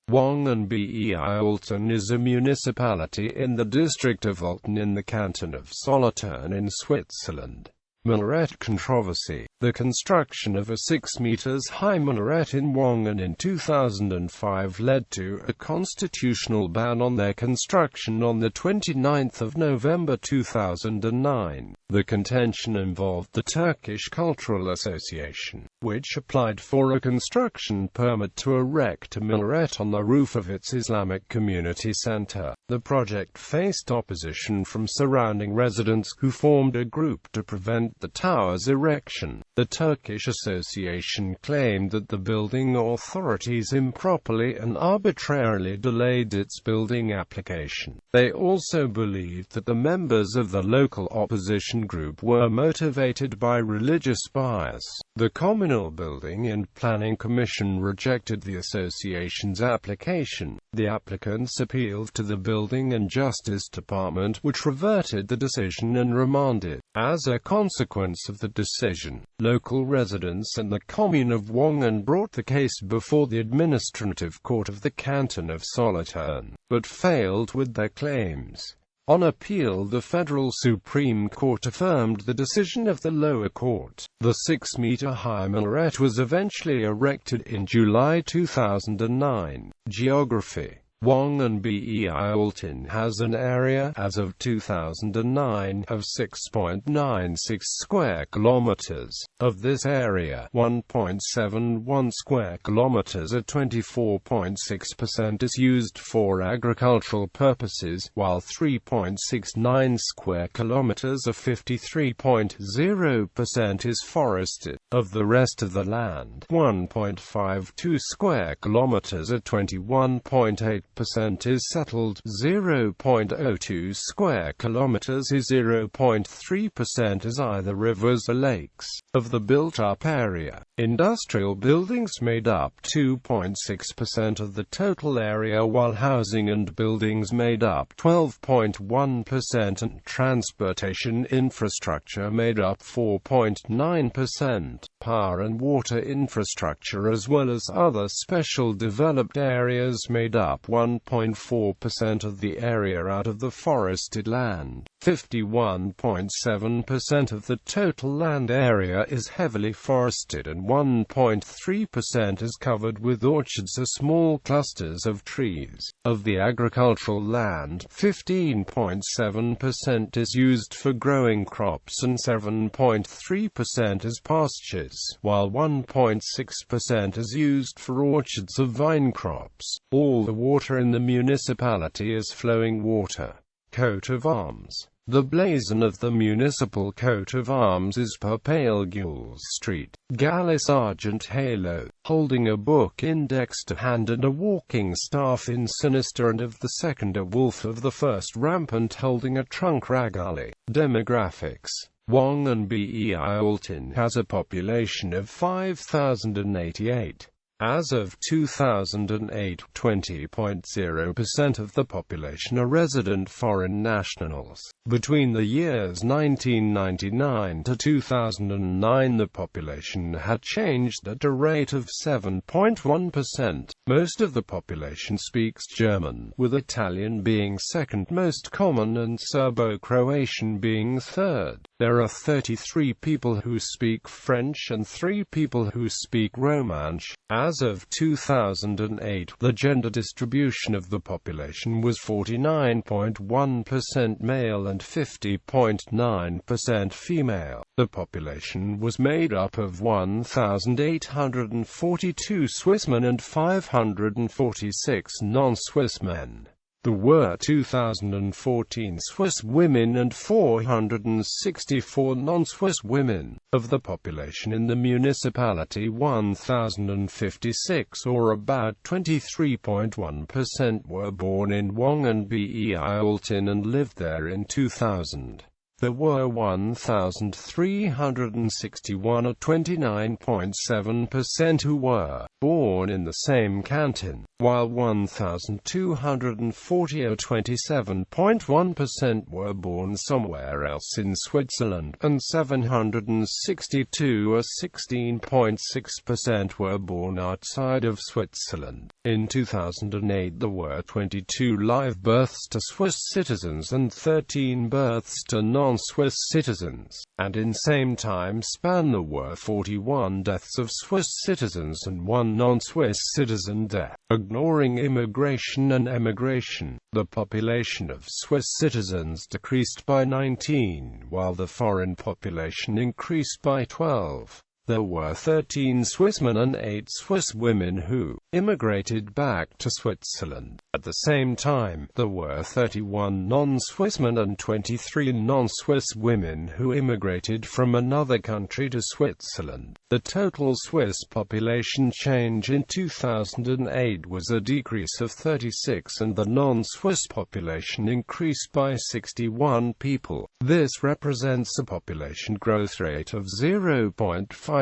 Wangen Olten is a municipality in the district of Olten in the canton of Solothurn in Switzerland. Minaret controversy. The construction of a 6 meters high minaret in Wangen in 2005 led to a constitutional ban on their construction on the 29th of November 2009. The contention involved the Turkish Cultural Association, which applied for a construction permit to erect a minaret on the roof of its Islamic community center. The project faced opposition from surrounding residents who formed a group to prevent the tower's erection. The Turkish Association claimed that the building authorities improperly and arbitrarily delayed its building application. They also believed that the members of the local opposition group were motivated by religious bias. The Communal Building and Planning Commission rejected the association's application. The applicants appealed to the Building and Justice Department, which reverted the decision and remanded. As a consequence of the decision, local residents and the commune of Wangen brought the case before the administrative court of the canton of Solothurn, but failed with their claims. On appeal, the Federal Supreme Court affirmed the decision of the lower court. The 6-meter-high minaret was eventually erected in July 2009. Geography. Wangen Olten has an area, as of 2009, of 6.96 square kilometers. Of this area, 1.71 square kilometers or 24.6% is used for agricultural purposes, while 3.69 square kilometers or 53.0% is forested. Of the rest of the land, 1.52 square kilometers or 21.8% is settled, 0.02 square kilometers is 0.3% is either rivers or lakes. Of the built-up area, industrial buildings made up 2.6% of the total area, while housing and buildings made up 12.1% and transportation infrastructure made up 4.9%. Power and water infrastructure as well as other special developed areas made up 1.4% of the area out of the forested land. 51.7% of the total land area is heavily forested and 1.3% is covered with orchards or small clusters of trees. Of the agricultural land, 15.7% is used for growing crops and 7.3% is pastures, while 1.6% is used for orchards of vine crops. All the water in the municipality is flowing water. Coat of arms. The blazon of the municipal coat of arms is pale gules street, Gallus argent halo, holding a book index to hand and a walking staff in sinister, and of the second a wolf, of the first rampant holding a trunk ragali. Demographics. Wangen Olten has a population of 5,088. As of 2008, 20.0% of the population are resident foreign nationals. Between the years 1999 to 2009, the population had changed at a rate of 7.1%. Most of the population speaks German, with Italian being second most common and Serbo-Croatian being third. There are 33 people who speak French and 3 people who speak Romansh. As of 2008, the gender distribution of the population was 49.1% male and 50.9% female. The population was made up of 1,842 Swissmen and 546 non-Swiss men. There were 2,014 Swiss women and 464 non-Swiss women. Of the population in the municipality, 1,056 or about 23.1% were born in Wangen Olten and lived there in 2000. there were 1,361 or 29.7% who were born in the same canton, while 1,240 or 27.1% were born somewhere else in Switzerland, and 762 or 16.6% were born outside of Switzerland. In 2008 there were 22 live births to Swiss citizens and 13 births to non-Swiss citizens, and in same time span there were 41 deaths of Swiss citizens and 1 non-Swiss citizen death. Ignoring immigration and emigration, the population of Swiss citizens decreased by 19, while the foreign population increased by 12. There were 13 Swiss men and 8 Swiss women who immigrated back to Switzerland. At the same time, there were 31 non-Swiss men and 23 non-Swiss women who immigrated from another country to Switzerland. The total Swiss population change in 2008 was a decrease of 36 and the non-Swiss population increased by 61 people. This represents a population growth rate of 0.5%.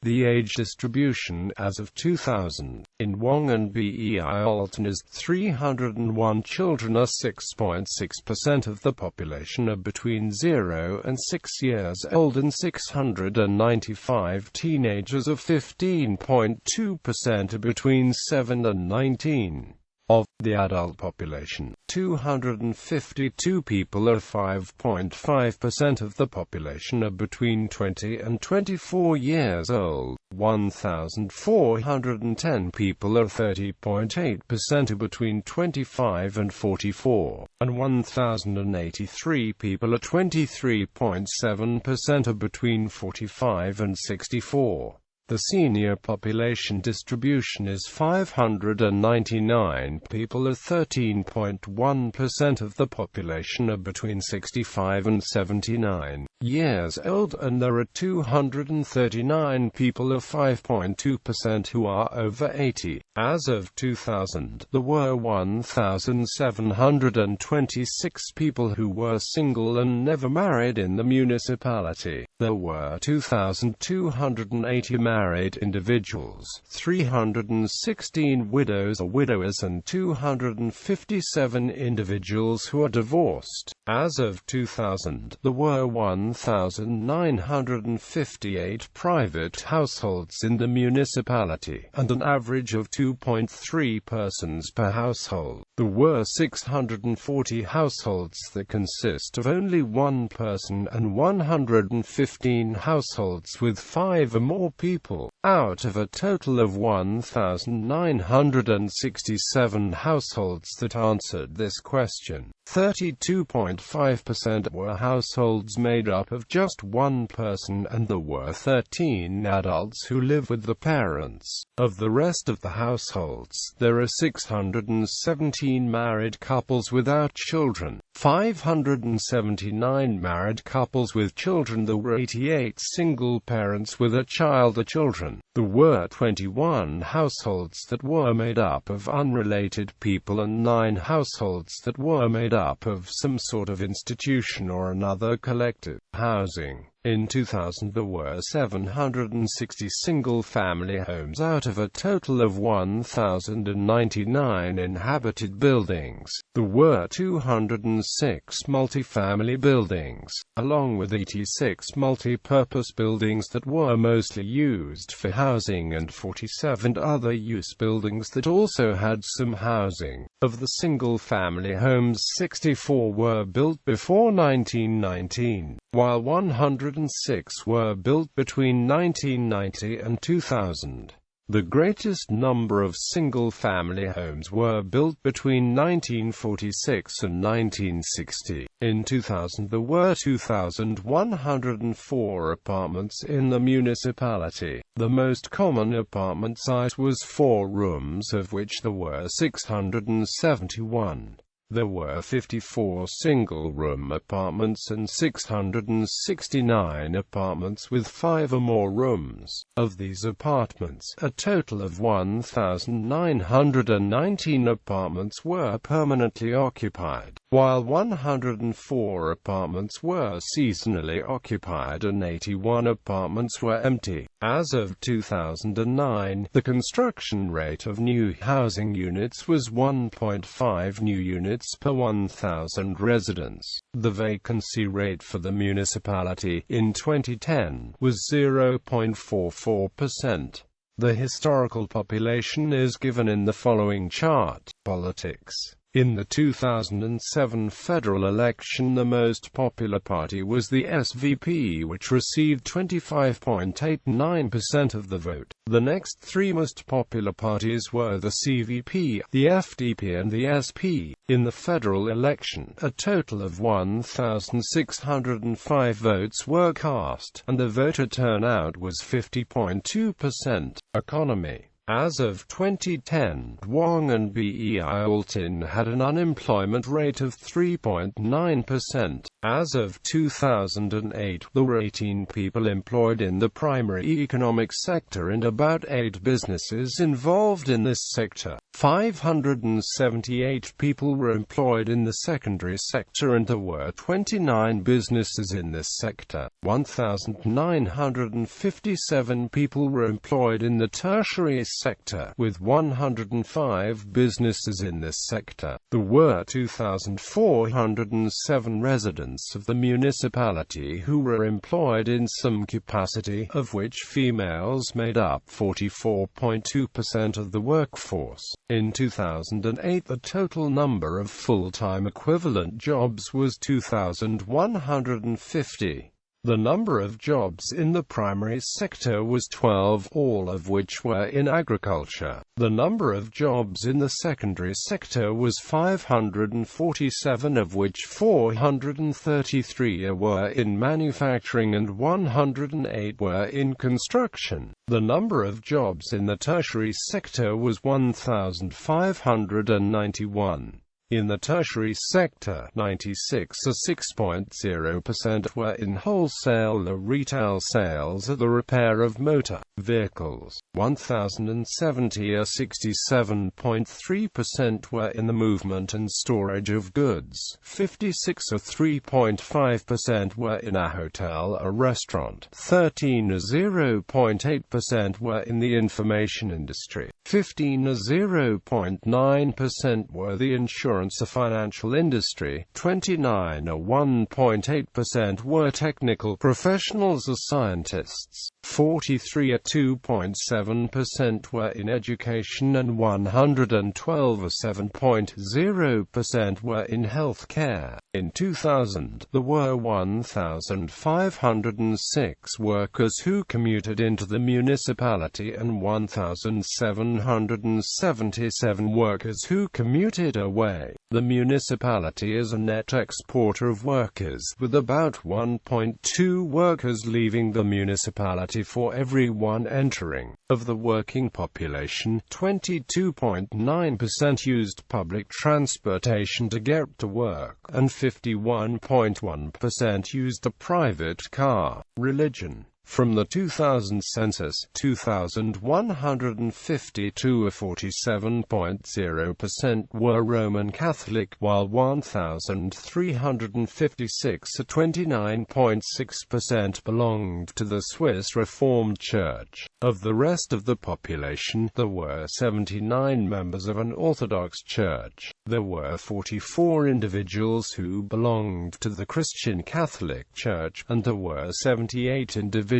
The age distribution as of 2000 in Wangen BEI Olten is 301 children are 6.6% of the population are between 0 and 6 years old, and 695 teenagers of 15.2% are between 7 and 19. Of the adult population, 252 people or 5.5% of the population are between 20 and 24 years old, 1,410 people or 30.8% are between 25 and 44, and 1,083 people or 23.7% are between 45 and 64. The senior population distribution is 599 people or 13.1% of the population are between 65 and 79 years old, and there are 239 people or 5.2% who are over 80. As of 2000, there were 1,726 people who were single and never married in the municipality. There were 2,280 married individuals, 316 widows or widowers, and 257 individuals who are divorced. As of 2000, there were 1,958 private households in the municipality, and an average of 2.3 persons per household. There were 640 households that consist of only one person and 115 households with 5 or more people. Out of a total of 1,967 households that answered this question, 32.5% were households made up of just one person, and there were 13 adults who live with the parents. Of the rest of the households, there are 617 married couples without children, 579 married couples with children. There were 88 single parents with a child or children. There were 21 households that were made up of unrelated people and 9 households that were made up of some sort of institution or another collective housing. In 2000 there were 760 single-family homes out of a total of 1,099 inhabited buildings. There were 206 multi-family buildings, along with 86 multi-purpose buildings that were mostly used for housing and 47 other use buildings that also had some housing. Of the single-family homes, 64 were built before 1919, while 106 were built between 1990 and 2000. The greatest number of single-family homes were built between 1946 and 1960. In 2000 there were 2,104 apartments in the municipality. The most common apartment size was 4 rooms, of which there were 671. There were 54 single-room apartments and 669 apartments with 5 or more rooms. Of these apartments, a total of 1,919 apartments were permanently occupied, while 104 apartments were seasonally occupied and 81 apartments were empty. As of 2009, the construction rate of new housing units was 1.5 new units per 1,000 residents. The vacancy rate for the municipality in 2010 was 0.44%. The historical population is given in the following chart. Politics. In the 2007 federal election, the most popular party was the SVP, which received 25.89% of the vote. The next three most popular parties were the CVP, the FDP and the SP. In the federal election, a total of 1,605 votes were cast, and the voter turnout was 50.2%. Economy. As of 2010, Wangen Olten had an unemployment rate of 3.9%. As of 2008, there were 18 people employed in the primary economic sector and about 8 businesses involved in this sector. 578 people were employed in the secondary sector and there were 29 businesses in this sector. 1,957 people were employed in the tertiary sector, with 105 businesses in this sector. There were 2,407 residents of the municipality who were employed in some capacity, of which females made up 44.2% of the workforce. In 2008, the total number of full-time equivalent jobs was 2,150. The number of jobs in the primary sector was 12, all of which were in agriculture. The number of jobs in the secondary sector was 547, of which 433 were in manufacturing and 108 were in construction. The number of jobs in the tertiary sector was 1,591. In the tertiary sector, 96 or 6.0% were in wholesale or retail sales or the repair of motor vehicles. 1,070 or 67.3% were in the movement and storage of goods. 56 or 3.5% were in a hotel or restaurant. 13 or 0.8% were in the information industry. 15 or 0.9% were the insurance or financial industry. 29 or 1.8% were technical professionals or scientists. 43 or 2.7% were in education and 112 or 7.0% were in health care. In 2000, there were 1,506 workers who commuted into the municipality and 1,777 workers who commuted away. The municipality is a net exporter of workers, with about 1.2 workers leaving the municipality for every one entering. Of the working population, 22.9% used public transportation to get to work, and 51.1% used a private car. Religion. From the 2000 census, 2,152 or 47.0% were Roman Catholic, while 1,356 or 29.6% belonged to the Swiss Reformed Church. Of the rest of the population, there were 79 members of an Orthodox church. There were 44 individuals who belonged to the Christian Catholic Church, and there were 78 individuals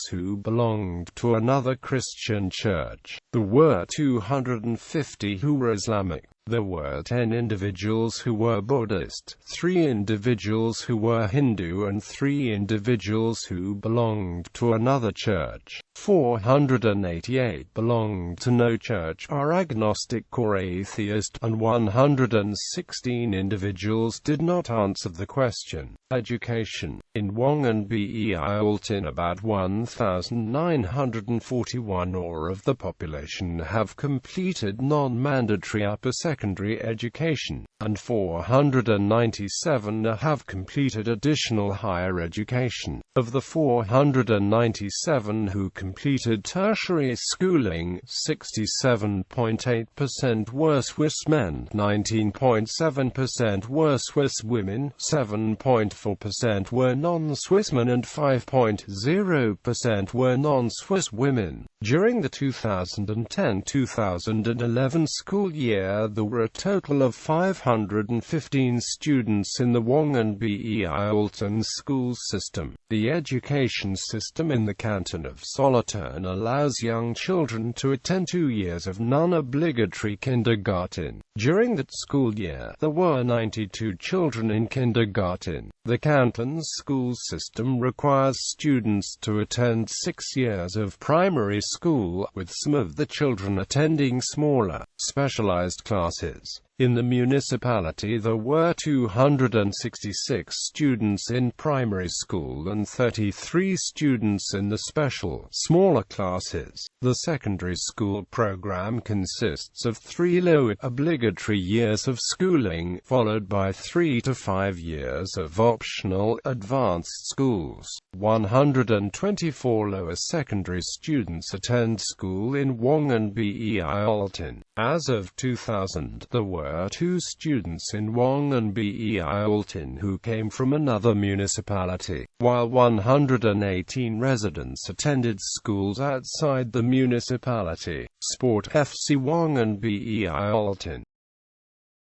who belonged to another Christian church. There were 250 who were Islamic. There were 10 individuals who were Buddhist, 3 individuals who were Hindu and 3 individuals who belonged to another church. 488 belonged to no church, are agnostic or atheist, and 116 individuals did not answer the question. Education. In Wangen Olten, about 1,941 or of the population have completed non-mandatory upper secondary secondary education, and 497 have completed additional higher education. Of the 497 who completed tertiary schooling, 67.8% were Swiss men, 19.7% were Swiss women, 7.4% were non-Swiss men, and 5.0% were non-Swiss women. During the 2010-2011 school year, there were a total of 515 students in the Wangen bei Olten school system. The education system in the canton of Solothurn allows young children to attend 2 years of non-obligatory kindergarten. During that school year, there were 92 children in kindergarten. The canton's school system requires students to attend 6 years of primary school, with some of the children attending smaller, specialized classes. In the municipality there were 266 students in primary school and 33 students in the special, smaller classes. The secondary school program consists of 3 lower obligatory years of schooling, followed by 3 to 5 years of optional, advanced schools. 124 lower secondary students attend school in Wangen bei Olten. As of 2000, there were 2 students in Wangen bei Olten who came from another municipality, while 118 residents attended schools outside the municipality. Sport FC Wangen bei Olten